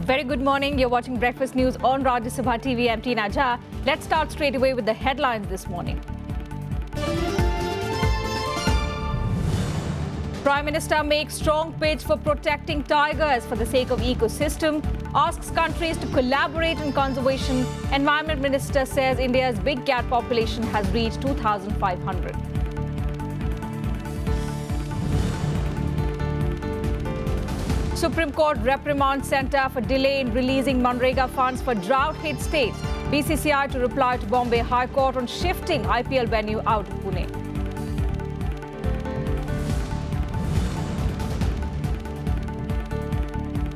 very good morning. You're watching Breakfast News on Rajya Sabha TV. I'm Tina Jha. Let's start straight away with the headlines this morning. Prime Minister makes strong pitch for protecting tigers for the sake of ecosystem, asks countries to collaborate in conservation. Environment Minister says India's big cat population has reached 2,500. Supreme Court reprimands Centre for delay in releasing Manrega funds for drought-hit states. BCCI to reply to Bombay High Court on shifting IPL venue out of Pune.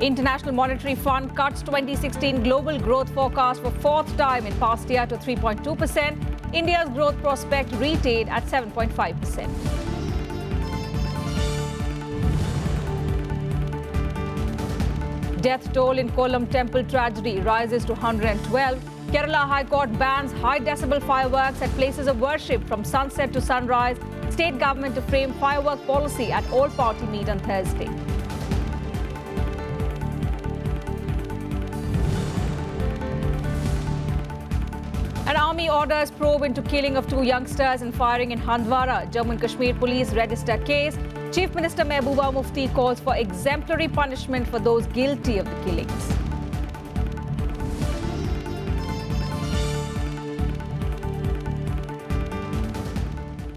International Monetary Fund cuts 2016 global growth forecast for fourth time in past year to 3.2%. India's growth prospect retained at 7.5%. Death toll in Kollam temple tragedy rises to 112. Kerala High Court bans high decibel fireworks at places of worship from sunset to sunrise. State government to frame firework policy at all-party meet on Thursday. An army orders probe into killing of two youngsters and firing in Handwara. Jammu and Kashmir police register case. Chief Minister Mehbooba Mufti calls for exemplary punishment for those guilty of the killings.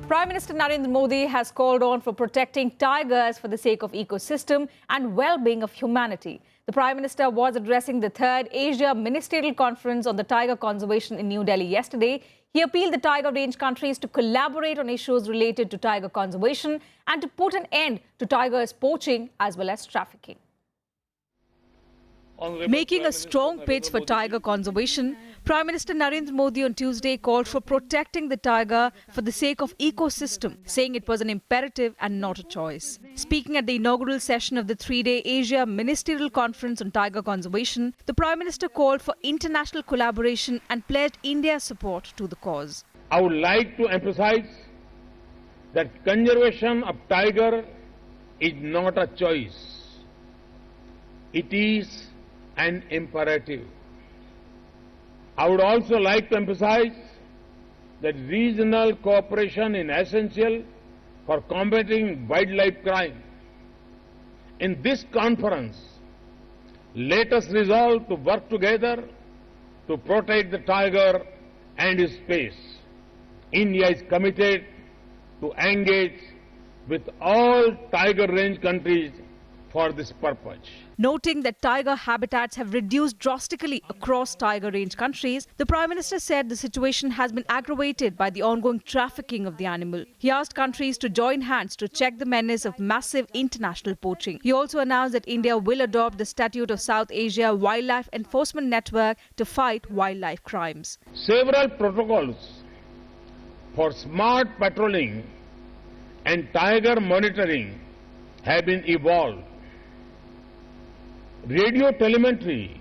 Prime Minister Narendra Modi has called on for protecting tigers for the sake of ecosystem and well-being of humanity. The Prime Minister was addressing the third Asia Ministerial Conference on the tiger conservation in New Delhi yesterday. He appealed the tiger range countries to collaborate on issues related to tiger conservation and to put an end to tigers poaching as well as trafficking. Making a strong pitch for tiger conservation, Prime Minister Narendra Modi on Tuesday called for protecting the tiger for the sake of ecosystem, saying it was an imperative and not a choice. Speaking at the inaugural session of the three-day Asia Ministerial Conference on Tiger Conservation, the Prime Minister called for international collaboration and pledged India's support to the cause. I would like to emphasize that conservation of tiger is not a choice. It is an imperative. I would also like to emphasize that regional cooperation is essential for combating wildlife crime. In this conference, let us resolve to work together to protect the tiger and his space. India is committed to engage with all tiger range countries for this purpose. Noting that tiger habitats have reduced drastically across tiger range countries, the Prime Minister said the situation has been aggravated by the ongoing trafficking of the animal. He asked countries to join hands to check the menace of massive international poaching. He also announced that India will adopt the Statute of South Asia Wildlife Enforcement Network to fight wildlife crimes. Several protocols for smart patrolling and tiger monitoring have been evolved. Radio telemetry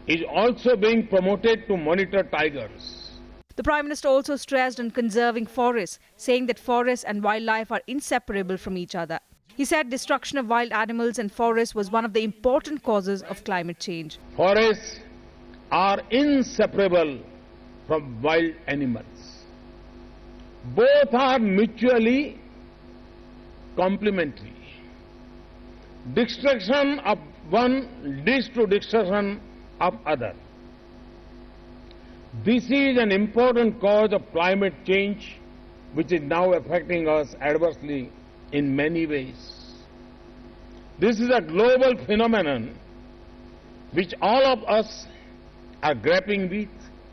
is also being promoted to monitor tigers. The Prime Minister also stressed on conserving forests, saying that forests and wildlife are inseparable from each other. He said destruction of wild animals and forests was one of the important causes of climate change. Forests are inseparable from wild animals. Both are mutually complementary. Destruction of one leads to destruction of other. This is an important cause of climate change which is now affecting us adversely in many ways. This is a global phenomenon which all of us are grappling with.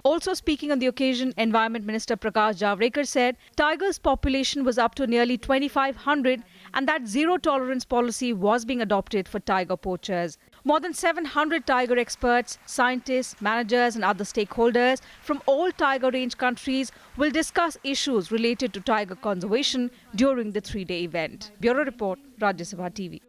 Also speaking on the occasion, Environment Minister Prakash Javadekar said tigers' population was up to nearly 2,500 and that zero-tolerance policy was being adopted for tiger poachers. More than 700 tiger experts, scientists, managers and other stakeholders from all tiger range countries will discuss issues related to tiger conservation during the three-day event. Bureau Report, Rajya Sabha TV.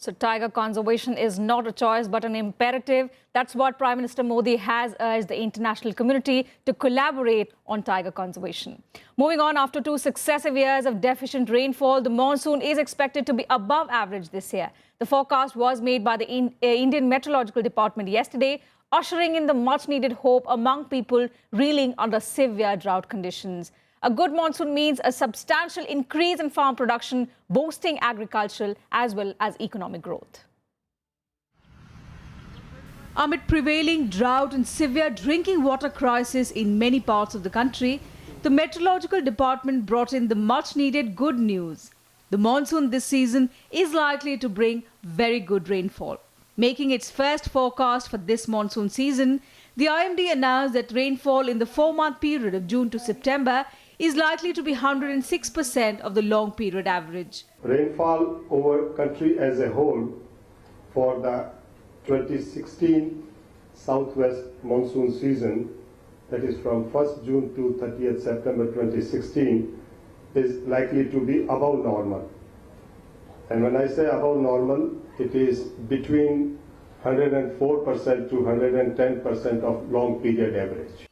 So tiger conservation is not a choice but an imperative. That's what Prime Minister Modi has urged the international community to collaborate on tiger conservation. Moving on, after 2 successive years of deficient rainfall, the monsoon is expected to be above average this year. The forecast was made by the Indian Meteorological Department yesterday, ushering in the much-needed hope among people reeling under severe drought conditions. A good monsoon means a substantial increase in farm production, boosting agricultural as well as economic growth. Amid prevailing drought and severe drinking water crisis in many parts of the country, the Meteorological Department brought in the much-needed good news. The monsoon this season is likely to bring very good rainfall. Making its first forecast for this monsoon season, the IMD announced that rainfall in the 4-month period of June to September is likely to be 106% of the long period average. Rainfall over country as a whole for the 2016 southwest monsoon season, that is from 1st June to 30th September 2016, is likely to be above normal. And when I say above normal, it is between 104% to 110% of long period average.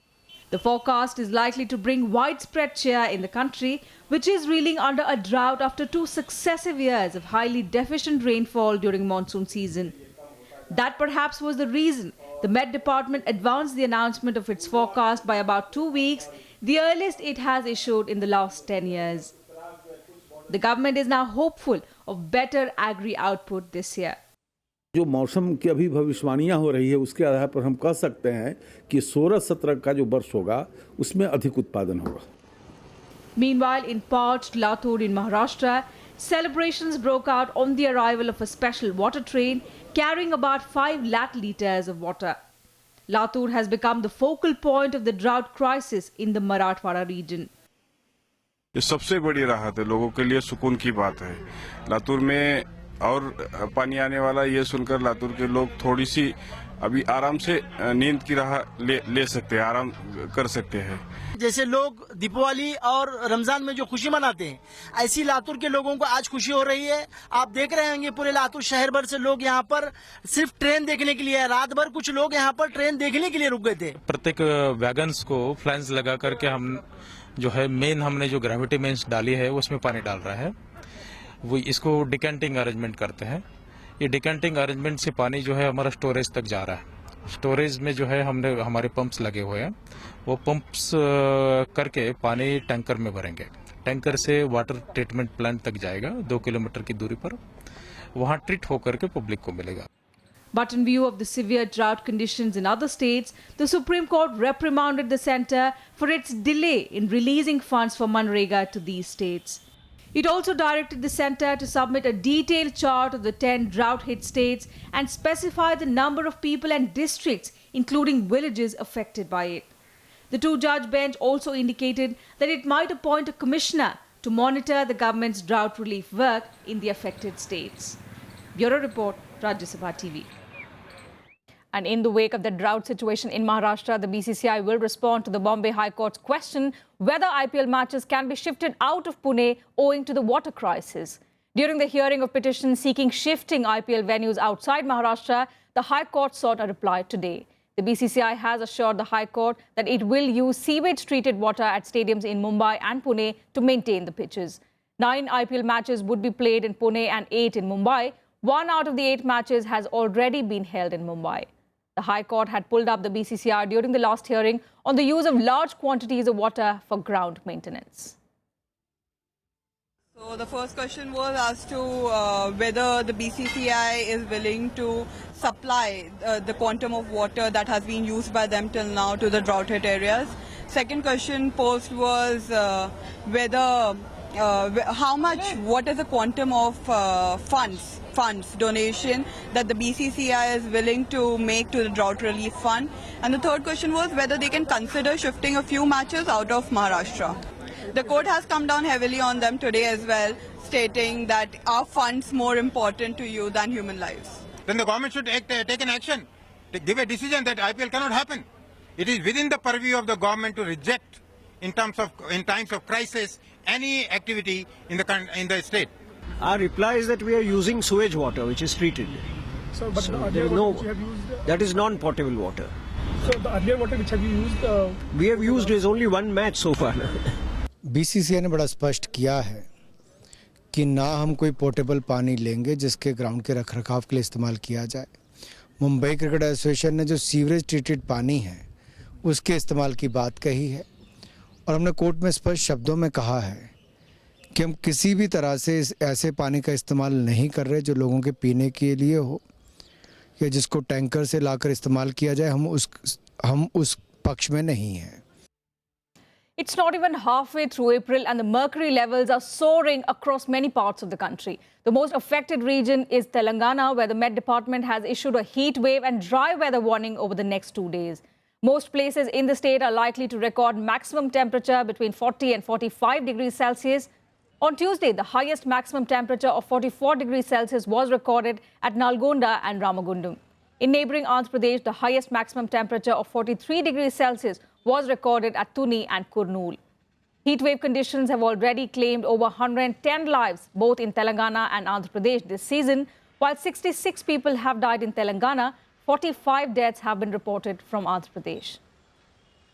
The forecast is likely to bring widespread cheer in the country, which is reeling under a drought after 2 successive years of highly deficient rainfall during monsoon season. That perhaps was the reason the Met Department advanced the announcement of its forecast by about 2 weeks, the earliest it has issued in the last 10 years. The government is now hopeful of better agri output this year. जो मौसम की अभी भविष्यवाणियां हो रही है उसके आधार पर हम कह सकते हैं कि 16-17 का जो वर्ष होगा उसमें अधिक उत्पादन होगा. Meanwhile, in parched Latur in Maharashtra, celebrations broke out on the arrival of a special water train carrying about 5 lakh litres of water. Latur has become the focal point of the drought crisis in the Marathwada region. ये सबसे बड़ी राहत है, लोगों के लिए सुकून की बात है. लातूर में और पानी आने वाला ये सुनकर लातूर के लोग थोड़ी सी अभी आराम से नींद की राह ले सकते हैं, आराम कर सकते हैं. जैसे लोग दीपावली और रमजान में जो खुशी मनाते हैं, ऐसी लातूर के लोगों को आज खुशी हो रही है. आप देख रहे होंगे पूरे लातूर शहर भर से लोग यहाँ पर सिर्फ ट्रेन देखने के लिए, रात भर कुछ लोग यहाँ पर ट्रेन देखने के लिए रुक गए थे. प्रत्येक वैगन्स को फ्लैंस लगा करके हम जो है मेन हमने जो ग्रेविटी मेन्स डाली है उसमें पानी डाल रहा है. वो इसको डिकेंटिंग अरेंजमेंट करते हैं. ये डिकेंटिंग अरेंजमेंट से पानी जो है हमारा स्टोरेज तक जा रहा है. स्टोरेज में जो है हमने हमारे पंप्स लगे हुए हैं, वो पंप्स करके पानी टैंकर में भरेंगे. टैंकर से वाटर ट्रीटमेंट प्लांट तक जाएगा 2 किलोमीटर की दूरी पर, वहां ट्रीट होकर के पब्लिक को मिलेगा. But in view of the severe drought conditions in other states, the Supreme Court reprimanded the centre for its delay in releasing funds for Manrega to these states. It also directed the centre to submit a detailed chart of the 10 drought-hit states and specify the number of people and districts, including villages, affected by it. The 2-judge bench also indicated that it might appoint a commissioner to monitor the government's drought relief work in the affected states. Bureau Report, Rajya Sabha TV. And in the wake of the drought situation in Maharashtra, the BCCI will respond to the Bombay High Court's question whether IPL matches can be shifted out of Pune owing to the water crisis. During the hearing of petitions seeking shifting IPL venues outside Maharashtra, the High Court sought a reply today. The BCCI has assured the High Court that it will use sewage-treated water at stadiums in Mumbai and Pune to maintain the pitches. 9 IPL matches would be played in Pune and 8 in Mumbai. 1 out of the 8 matches has already been held in Mumbai. The High Court had pulled up the BCCI during the last hearing on the use of large quantities of water for ground maintenance. So the first question was as to whether the BCCI is willing to supply the quantum of water that has been used by them till now to the drought-hit areas. Second question posed was whether what is the quantum of funds donation that the BCCI is willing to make to the drought relief fund. And the third question was whether they can consider shifting a few matches out of Maharashtra. The court has come down heavily on them today as well, stating that are funds more important to you than human lives? Then the government should take an action, to give a decision that IPL cannot happen. It is within the purview of the government to reject in times of crisis any activity in the state. Our reply is that we are using sewage water, which is treated. So, but So the there earlier is water no, which you have used, that is non-potable water. so the earlier water which have you used? We have used is only one match so far. BCCI ने बड़ा स्पष्ट किया है कि ना हम कोई portable पानी लेंगे जिसके ग्राउंड के रखरखाव के लिए इस्तेमाल किया जाए। मुंबई क्रिकेट एसोसिएशन ने जो सीवरेज ट्रीटेड पानी है उसके इस्तेमाल की बात कही है और हमने कोर्ट में स्पष्ट शब्दों में कहा है कि हम किसी भी तरह से ऐसे पानी का इस्तेमाल नहीं कर रहे जो लोगों के पीने के लिए हो या जिसको टैंकर से लाकर इस्तेमाल किया जाए। हम उस पक्ष में नहीं हैं। It's not even halfway through April and the mercury levels are soaring across many parts of the country. The most affected region is Telangana, where the Met Department has issued a heat wave and dry weather warning over the next 2 days. Most places in the state are likely to record maximum temperature between 40 and 45 degrees Celsius. On Tuesday, the highest maximum temperature of 44 degrees Celsius was recorded at Nalgonda and Ramagundam. In neighbouring Andhra Pradesh, the highest maximum temperature of 43 degrees Celsius was recorded at Tuni and Kurnool. Heatwave conditions have already claimed over 110 lives, both in Telangana and Andhra Pradesh this season. While 66 people have died in Telangana, 45 deaths have been reported from Andhra Pradesh.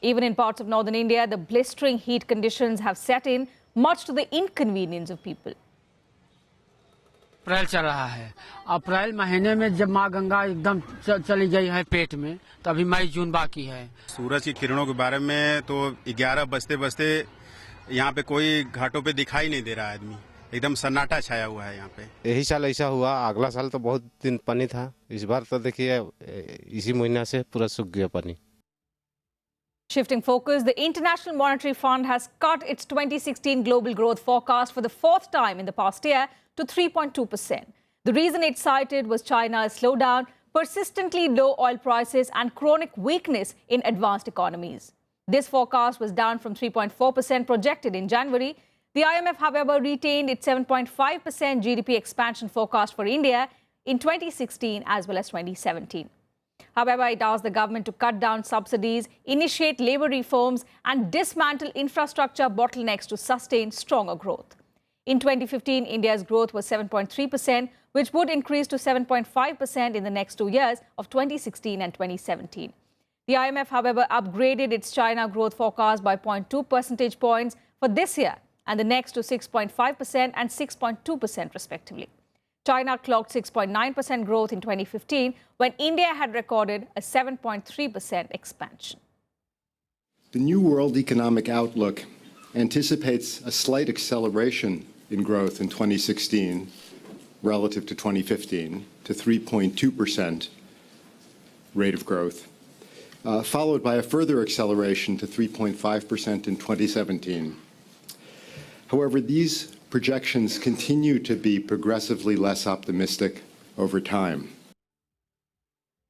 Even in parts of northern India, the blistering heat conditions have set in, much to the inconvenience of people. अप्रैल चल रहा है। अप्रैल महीने में जब माँ गंगा एकदम चली गई है पेट में, तो अभी मई जून बाकी है। सूरज की किरणों के बारे में तो 11 बजते बजते यहाँ पे कोई घाटों पे दिखाई नहीं दे रहा आदमी, एकदम सन्नाटा छाया हुआ है यहाँ पे। यही साल ऐसा हुआ, अगला साल तो बहुत दिन पानी था, इस बार तो देखिए इसी महीना से पूरा सूख गया पानी। Shifting focus, the International Monetary Fund has cut its 2016 global growth forecast for the fourth time in the past year to 3.2%. The reason it cited was China's slowdown, persistently low oil prices and chronic weakness in advanced economies. This forecast was down from 3.4% projected in January. The IMF, however, retained its 7.5% GDP expansion forecast for India in 2016 as well as 2017. However, it asked the government to cut down subsidies, initiate labour reforms and dismantle infrastructure bottlenecks to sustain stronger growth. In 2015, India's growth was 7.3%, which would increase to 7.5% in the next 2 years of 2016 and 2017. The IMF, however, upgraded its China growth forecast by 0.2 percentage points for this year and the next to 6.5% and 6.2% respectively. China clocked 6.9% growth in 2015 when India had recorded a 7.3% expansion. The New World Economic Outlook anticipates a slight acceleration in growth in 2016 relative to 2015 to 3.2% rate of growth, followed by a further acceleration to 3.5% in 2017. However, these projections continue to be progressively less optimistic over time.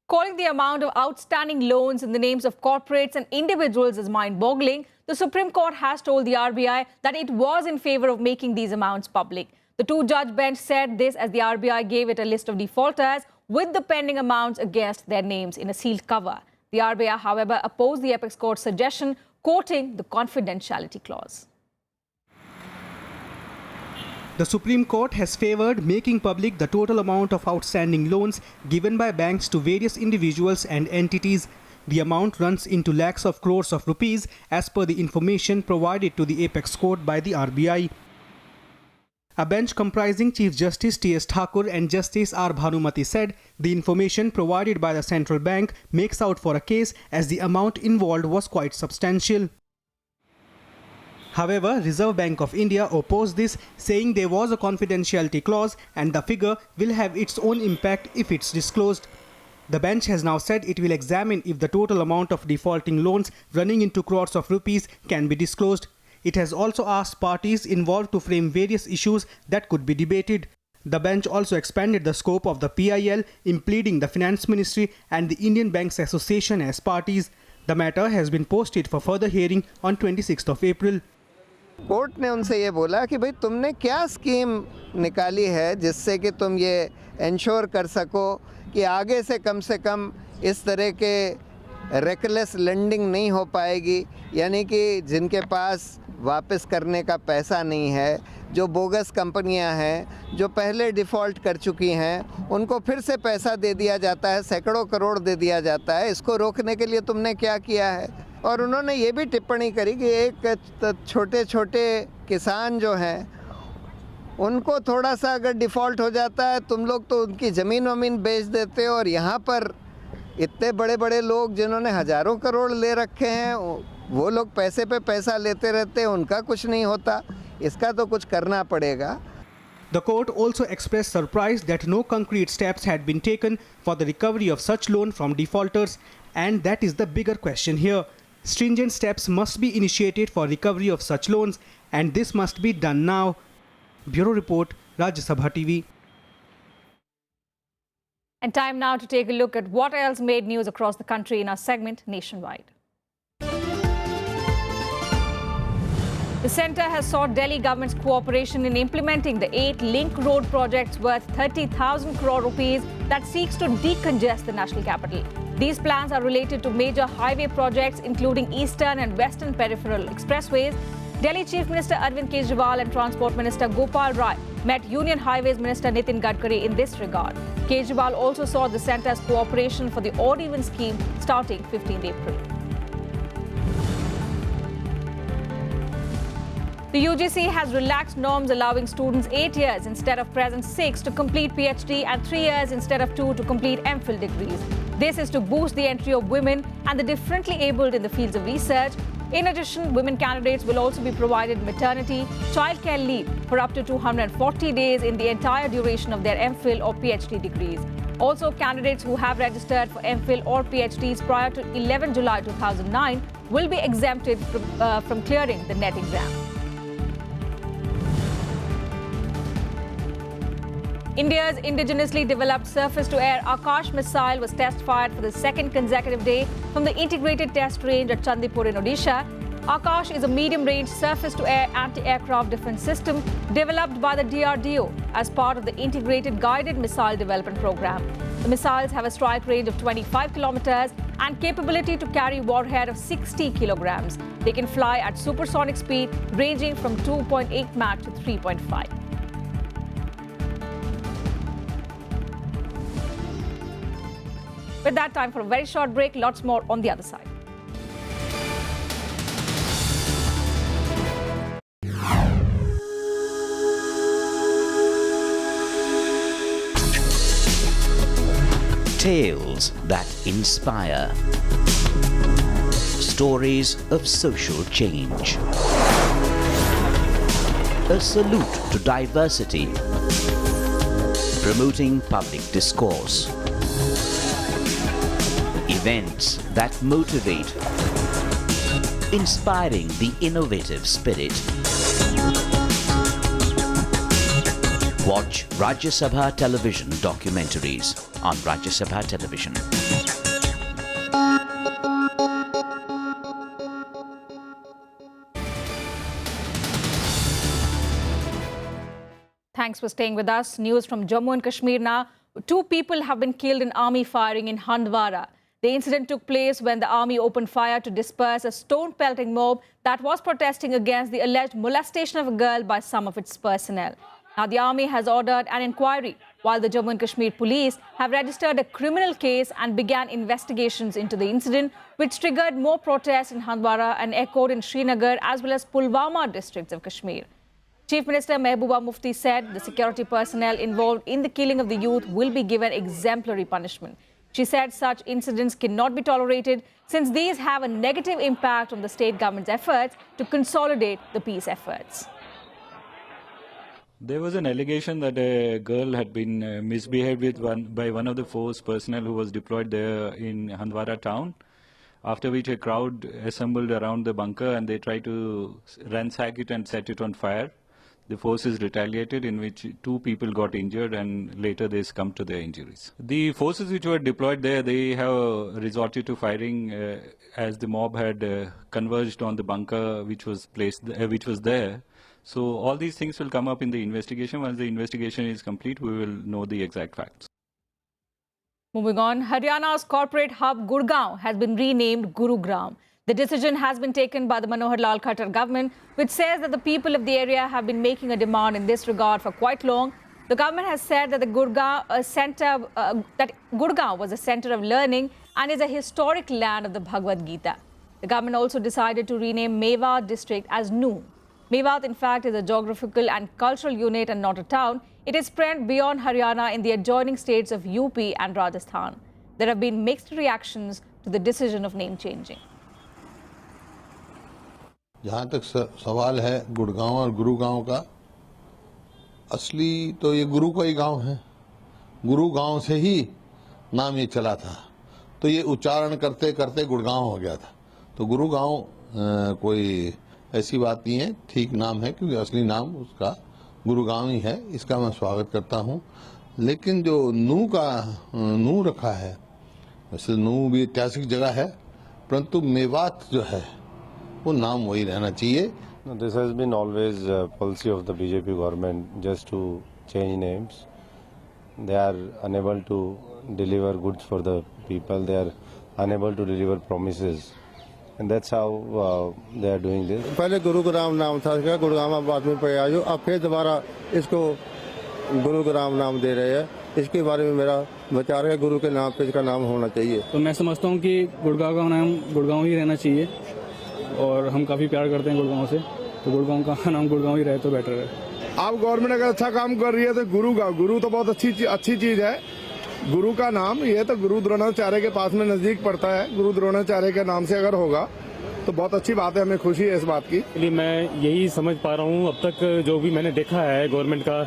Calling the amount of outstanding loans in the names of corporates and individuals as mind-boggling, the Supreme Court has told the RBI that it was in favour of making these amounts public. The two-judge bench said this as the RBI gave it a list of defaulters with the pending amounts against their names in a sealed cover. The RBI, however, opposed the Apex Court's suggestion, quoting the confidentiality clause. The Supreme Court has favoured making public the total amount of outstanding loans given by banks to various individuals and entities. The amount runs into lakhs of crores of rupees as per the information provided to the Apex Court by the RBI. A bench comprising Chief Justice T.S. Thakur and Justice R. Bhanumati said the information provided by the central bank makes out for a case as the amount involved was quite substantial. However, Reserve Bank of India opposed this, saying there was a confidentiality clause and the figure will have its own impact if it's disclosed. The bench has now said it will examine if the total amount of defaulting loans running into crores of rupees can be disclosed. It has also asked parties involved to frame various issues that could be debated. The bench also expanded the scope of the PIL, impleading the Finance Ministry and the Indian Banks Association as parties. The matter has been posted for further hearing on 26th of April. Court ने उनसे ये बोला कि भाई तुमने क्या scheme निकाली है जिससे कि तुम ये इंश्योर कर सको कि आगे से कम इस तरह के रेकलेस लेंडिंग नहीं हो पाएगी, यानी कि जिनके पास वापस करने का पैसा नहीं है, जो बोगस कंपनियां हैं जो पहले डिफ़ॉल्ट कर चुकी हैं उनको फिर से पैसा दे दिया जाता है, सैकड़ों करोड़ दे दिया जाता है। इसको रोकने के लिए तुमने क्या किया है? और उन्होंने ये भी टिप्पणी करी कि एक छोटे छोटे किसान जो हैं उनको थोड़ा सा अगर डिफ़ॉल्ट हो जाता है, तुम लोग तो उनकी ज़मीन वमीन बेच देते हो, और यहाँ पर इतने बड़े बड़े लोग जिन्होंने हज़ारों करोड़ ले रखे हैं वो लोग पैसे पे पैसा लेते रहते हैं, उनका कुछ नहीं होता। इसका तो कुछ करना पड़ेगा। The court also expressed surprise that no concrete steps had been taken for the recovery of such loan from defaulters, and that is the bigger question here. Stringent steps must be initiated for recovery of such loans, and this must be done now. Bureau Report, Rajya Sabha TV. And time now to take a look at what else made news across the country in our segment Nationwide. The centre has sought Delhi government's cooperation in implementing the 8 link road projects worth 30,000 crore rupees that seeks to decongest the national capital. These plans are related to major highway projects including eastern and western peripheral expressways. Delhi Chief Minister Arvind Kejriwal and Transport Minister Gopal Rai met Union Highways Minister Nitin Gadkari in this regard. Kejriwal also sought the centre's cooperation for the odd-even scheme starting 15th April. The UGC has relaxed norms allowing students 8 years instead of present 6 to complete PhD and 3 years instead of 2 to complete MPhil degrees. This is to boost the entry of women and the differently abled in the fields of research. In addition, women candidates will also be provided maternity, childcare leave for up to 240 days in the entire duration of their MPhil or PhD degrees. Also, candidates who have registered for MPhil or PhDs prior to 11 July 2009 will be exempted from clearing the NET exam. India's indigenously developed surface-to-air Akash missile was test-fired for the second consecutive day from the integrated test range at Chandipur in Odisha. Akash is a medium-range surface-to-air anti-aircraft defense system developed by the DRDO as part of the Integrated Guided Missile Development Program. The missiles have a strike range of 25 kilometers and capability to carry warhead of 60 kilograms. They can fly at supersonic speed ranging from 2.8 Mach to 3.5. With that, time for a very short break. Lots more on the other side. Tales that inspire. Stories of social change. A salute to diversity. Promoting public discourse. Events that motivate, inspiring the innovative spirit. Watch Rajya Sabha television documentaries on Rajya Sabha television. Thanks for staying with us. News from Jammu and Kashmir now. 2 people have been killed in army firing in Handwara. The incident took place when the army opened fire to disperse a stone-pelting mob that was protesting against the alleged molestation of a girl by some of its personnel. Now, the army has ordered an inquiry, while the Jammu and Kashmir police have registered a criminal case and began investigations into the incident, which triggered more protests in Handwara and echoed in Srinagar as well as Pulwama districts of Kashmir. Chief Minister Mehbooba Mufti said the security personnel involved in the killing of the youth will be given exemplary punishment. She said such incidents cannot be tolerated since these have a negative impact on the state government's efforts to consolidate the peace efforts. There was an allegation that a girl had been misbehaved by one of the force personnel who was deployed there in Handwara town, after which a crowd assembled around the bunker and they tried to ransack it and set it on fire. The forces retaliated, in which 2 people got injured and later they succumbed to their injuries. The forces which were deployed there, they have resorted to firing as the mob had converged on the bunker which was there. So all these things will come up in the investigation. Once the investigation is complete, we will know the exact facts. Moving on, Haryana's corporate hub Gurgaon has been renamed Gurugram. The decision has been taken by the Manohar Lal Khattar government, which says that the people of the area have been making a demand in this regard for quite long. The government has said that Gurgaon was a center of learning and is a historic land of the Bhagavad Gita. The government also decided to rename Mewat district as Noon. Mewat, in fact, is a geographical and cultural unit and not a town. It is spread beyond Haryana in the adjoining states of UP and Rajasthan. There have been mixed reactions to the decision of name changing. जहाँ तक सवाल है गुड़गांव और गुरुगांव का, असली तो ये गुरु का ही गांव है। गुरु गांव से ही नाम ये चला था, तो ये उच्चारण करते करते गुड़गांव हो गया था। तो गुरुगांव कोई ऐसी बात नहीं है, ठीक नाम है, क्योंकि असली नाम उसका गुरुगांव ही है। इसका मैं स्वागत करता हूँ। लेकिन जो नू रखा है, वैसे नू भी ऐतिहासिक जगह है, परंतु मेवात जो है वो नाम वही रहना चाहिए। This has been always a policy of the BJP government, just to change names. They are unable to deliver goods for the people. They are unable to deliver promises, and that's how they are doing this. पहले गुरुग्राम नाम था इसका, गुरुग्राम बाद में पे आयो, अब फिर दोबारा इसको गुरुग्राम नाम दे रहे हैं। इसके बारे में मेरा विचार है, गुरु के नाम पे इसका नाम होना चाहिए। तो मैं समझता हूँ कि गुड़गांव का नाम गुड़गांव ही रहना चाहिए, और हम काफ़ी प्यार करते हैं गुड़गांव से, तो गुड़गांव का नाम गुड़गांव ही रहे तो बेटर है। अब गवर्नमेंट अगर अच्छा काम कर रही है तो गुरु तो बहुत अच्छी चीज है। गुरु का नाम ये तो गुरु द्रोणाचार्य के पास में नजदीक पड़ता है, गुरु द्रोणाचार्य के नाम से अगर होगा तो बहुत अच्छी बात है, हमें खुशी है इस बात की। इसलिए मैं यही समझ पा रहा हूँ, अब तक जो भी मैंने देखा है गवर्नमेंट का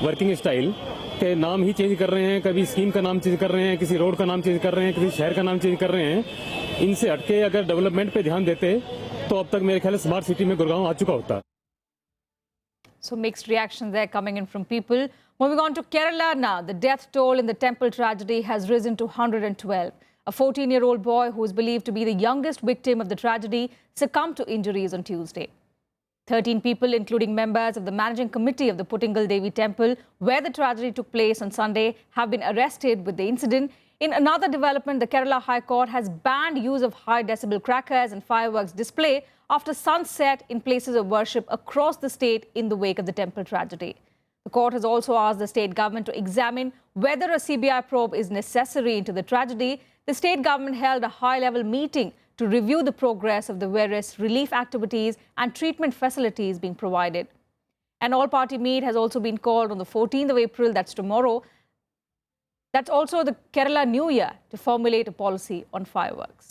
वर्किंग स्टाइल, के नाम ही चेंज कर रहे हैं, कभी स्कीम का नाम चेंज कर रहे हैं, किसी रोड का नाम चेंज कर रहे हैं, किसी शहर का नाम चेंज कर रहे हैं। इनसे हटके अगर डेवलपमेंट पे ध्यान देते तो अब तक मेरे ख्याल स्मार्ट सिटी में गुड़गांव आ चुका होता। So mixed reactions there coming in from people. Moving on to Kerala now, the death toll in the temple tragedy has risen to 112. A 14-year-old boy who is believed to be the youngest victim of the tragedy succumbed to injuries on Tuesday. 13 people, including members of the managing committee of the Puttingal Devi temple, where the tragedy took place on Sunday, have been arrested with the incident. In another development, the Kerala High Court has banned use of high-decibel crackers and fireworks display after sunset in places of worship across the state in the wake of the temple tragedy. The court has also asked the state government to examine whether a CBI probe is necessary into the tragedy. The state government held a high-level meeting to review the progress of the various relief activities and treatment facilities being provided. An all-party meet has also been called on the 14th of April, that's tomorrow. That's also the Kerala New Year, to formulate a policy on fireworks.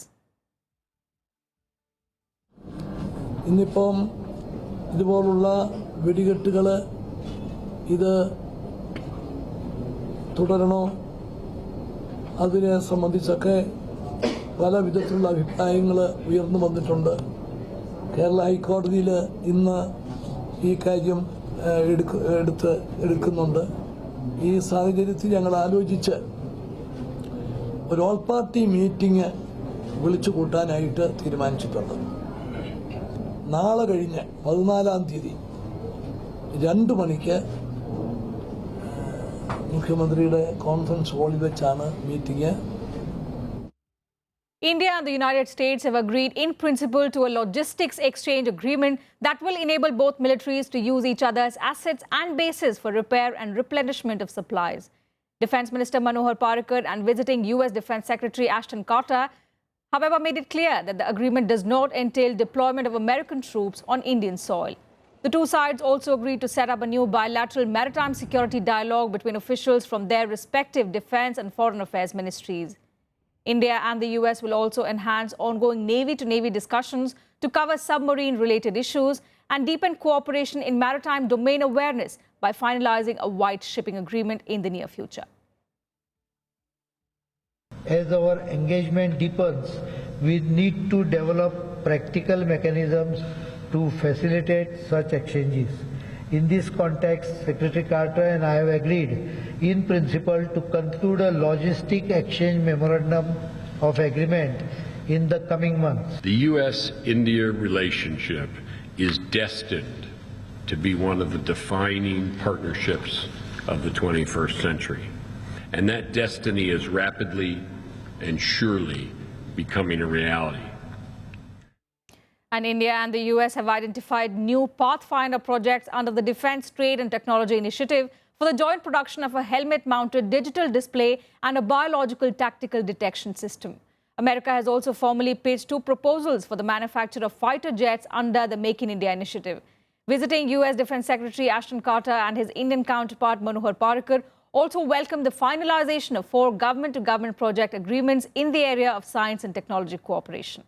ഇന്നിപ്പം ഇതുപോലുള്ള വെടികെട്ടുകൾ ഇത് തുടരണോ, അതിനെ സംബന്ധിച്ചൊക്കെ പല വിധത്തിലുള്ള അഭിപ്രായങ്ങൾ ഉയർന്നു വന്നിട്ടുണ്ട്. കേരള ഹൈക്കോടതിയിൽ ഇന്ന് ഈ കാര്യം എടുക്കുന്നുണ്ട്. ഈ സാഹചര്യത്തിൽ ഞങ്ങൾ ആലോചിച്ച് ഒരു ഓൾ പാർട്ടി മീറ്റിംഗ് വിളിച്ചു കൂട്ടാനായിട്ട് തീരുമാനിച്ചിട്ടുണ്ട്. നാളെ കഴിഞ്ഞ് 14-ാം തീയതി 2 മണിക്ക് മുഖ്യമന്ത്രിയുടെ കോൺഫറൻസ് ഹാളിൽ വെച്ചാണ് meeting. India and the United States have agreed in principle to a logistics exchange agreement that will enable both militaries to use each other's assets and bases for repair and replenishment of supplies. Defense Minister Manohar Parrikar and visiting US Defense Secretary Ashton Carter, however, made it clear that the agreement does not entail deployment of American troops on Indian soil. The two sides also agreed to set up a new bilateral maritime security dialogue between officials from their respective defense and foreign affairs ministries. India and the US will also enhance ongoing Navy-to-Navy discussions to cover submarine-related issues and deepen cooperation in maritime domain awareness by finalizing a white shipping agreement in the near future. As our engagement deepens, we need to develop practical mechanisms to facilitate such exchanges. In this context, Secretary Carter and I have agreed in principle to conclude a logistic exchange memorandum of agreement in the coming months. The U.S.-India relationship is destined to be one of the defining partnerships of the 21st century. And that destiny is rapidly and surely becoming a reality. And India and the US have identified new Pathfinder projects under the Defense, Trade and Technology Initiative for the joint production of a helmet-mounted digital display and a biological tactical detection system. America has also formally pitched 2 proposals for the manufacture of fighter jets under the Make in India initiative. Visiting US Defense Secretary Ashton Carter and his Indian counterpart Manohar Parrikar also welcomed the finalization of 4 government-to-government project agreements in the area of science and technology cooperation.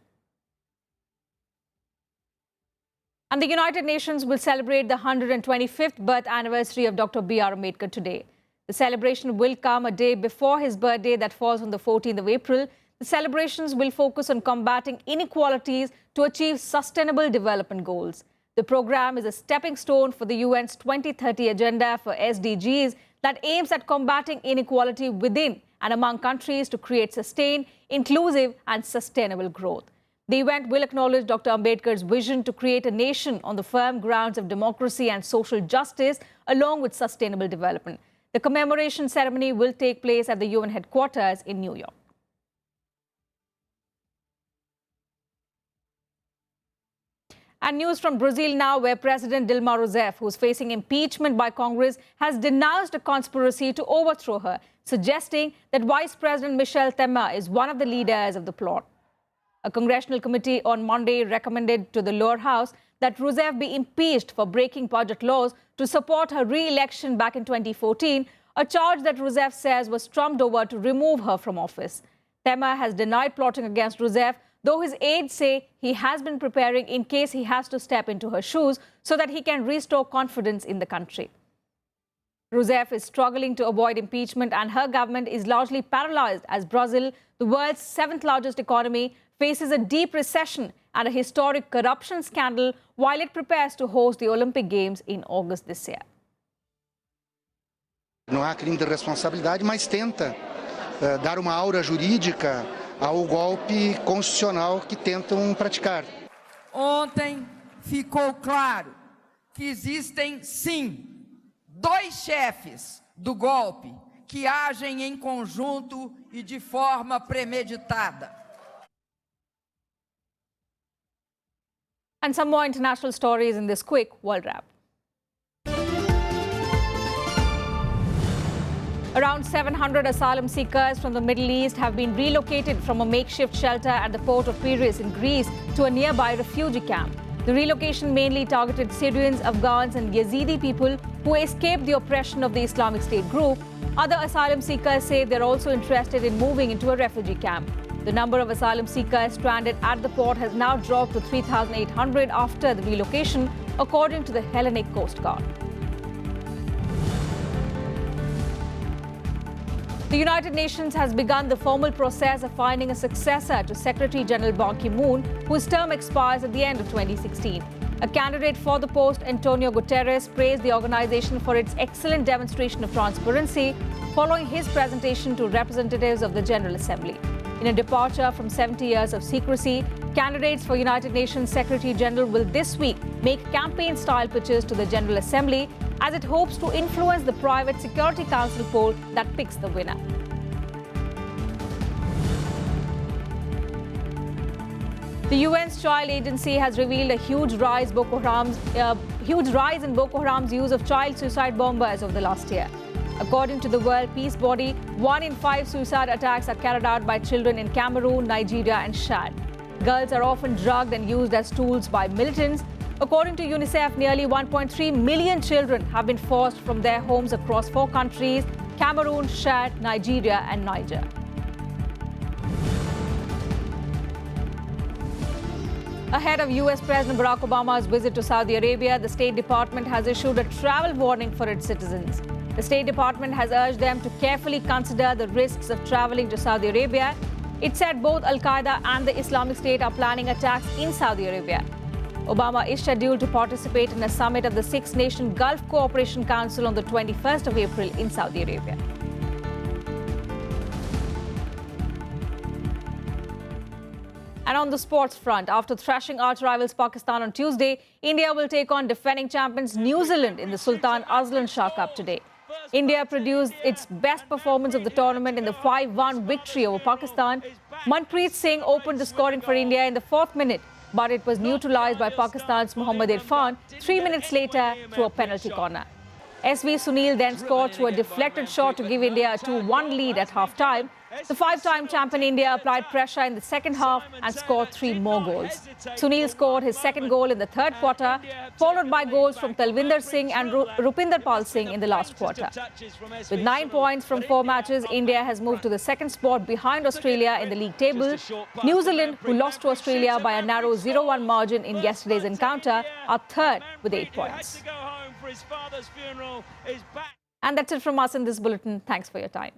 And the United Nations will celebrate the 125th birth anniversary of Dr. BR Ambedkar today. The celebration will come a day before his birthday that falls on the 14th of April. The celebrations will focus on combating inequalities to achieve sustainable development goals. The program is a stepping stone for the UN's 2030 agenda for SDGs that aims at combating inequality within and among countries to create sustained, inclusive and sustainable growth. The event will acknowledge Dr. Ambedkar's vision to create a nation on the firm grounds of democracy and social justice, along with sustainable development. The commemoration ceremony will take place at the UN headquarters in New York. And news from Brazil now, where President Dilma Rousseff, who is facing impeachment by Congress, has denounced a conspiracy to overthrow her, suggesting that Vice President Michel Temer is one of the leaders of the plot. A congressional committee on Monday recommended to the lower house that Rousseff be impeached for breaking budget laws to support her re-election back in 2014, a charge that Rousseff says was trumped over to remove her from office. Temer has denied plotting against Rousseff, though his aides say he has been preparing in case he has to step into her shoes so that he can restore confidence in the country. Rousseff is struggling to avoid impeachment, and her government is largely paralyzed as Brazil, the world's 7th largest economy, faces a deep recession and a historic corruption scandal while it prepares to host the Olympic Games in August this year. Não há crime de responsabilidade, mas tenta dar uma aura jurídica ao golpe constitucional que tentam praticar. Ontem ficou claro que existem, sim, 2 chefes do golpe que agem em conjunto e de forma premeditada. And some more international stories in this quick world wrap. Around 700 asylum seekers from the Middle East have been relocated from a makeshift shelter at the port of Piraeus in Greece to a nearby refugee camp. The relocation mainly targeted Syrians, Afghans and Yazidi people who escaped the oppression of the Islamic State group. Other asylum seekers say they're also interested in moving into a refugee camp. The number of asylum seekers stranded at the port has now dropped to 3,800 after the relocation, according to the Hellenic Coast Guard. The United Nations has begun the formal process of finding a successor to Secretary General Ban Ki-moon, whose term expires at the end of 2016. A candidate for the post, Antonio Guterres, praised the organization for its excellent demonstration of transparency following his presentation to representatives of the General Assembly. In a departure from 70 years of secrecy, candidates for United Nations Secretary General will this week make campaign-style pitches to the General Assembly as it hopes to influence the private Security Council poll that picks the winner. The UN's Child Agency has revealed a huge rise in Boko Haram's use of child suicide bombers over the last year. According to the World Peace Body, 1 in 5 suicide attacks are carried out by children in Cameroon, Nigeria and Chad. Girls are often drugged and used as tools by militants. According to UNICEF, nearly 1.3 million children have been forced from their homes across 4 countries: Cameroon, Chad, Nigeria and Niger. Ahead of US President Barack Obama's visit to Saudi Arabia, the State Department has issued a travel warning for its citizens. The State Department has urged them to carefully consider the risks of traveling to Saudi Arabia. It said both Al-Qaeda and the Islamic State are planning attacks in Saudi Arabia. Obama is scheduled to participate in a summit of the 6-nation Gulf Cooperation Council on the 21st of April in Saudi Arabia. And on the sports front, after thrashing arch rivals Pakistan on Tuesday, India will take on defending champions New Zealand in the Sultan Azlan Shah Cup today. India produced its best performance of the tournament in the 5-1 victory over Pakistan. Manpreet Singh opened the scoring for India in the 4th minute but it was neutralized by Pakistan's Mohammad Irfan 3 minutes later through a penalty corner. SV Sunil then scored through a deflected shot to give India a 2-1 lead at half-time. The five-time champion India applied pressure in the second half and scored 3 more goals. Sunil scored his second goal in the third quarter, followed by goals from Talvinder Singh and Rupinder Pal Singh in the last quarter. With 9 points from 4 matches, India has moved to the second spot behind Australia in the league table. New Zealand, who lost to Australia by a narrow 0-1 margin in yesterday's encounter, are third with 8 points. And that's it from us in this bulletin. Thanks for your time.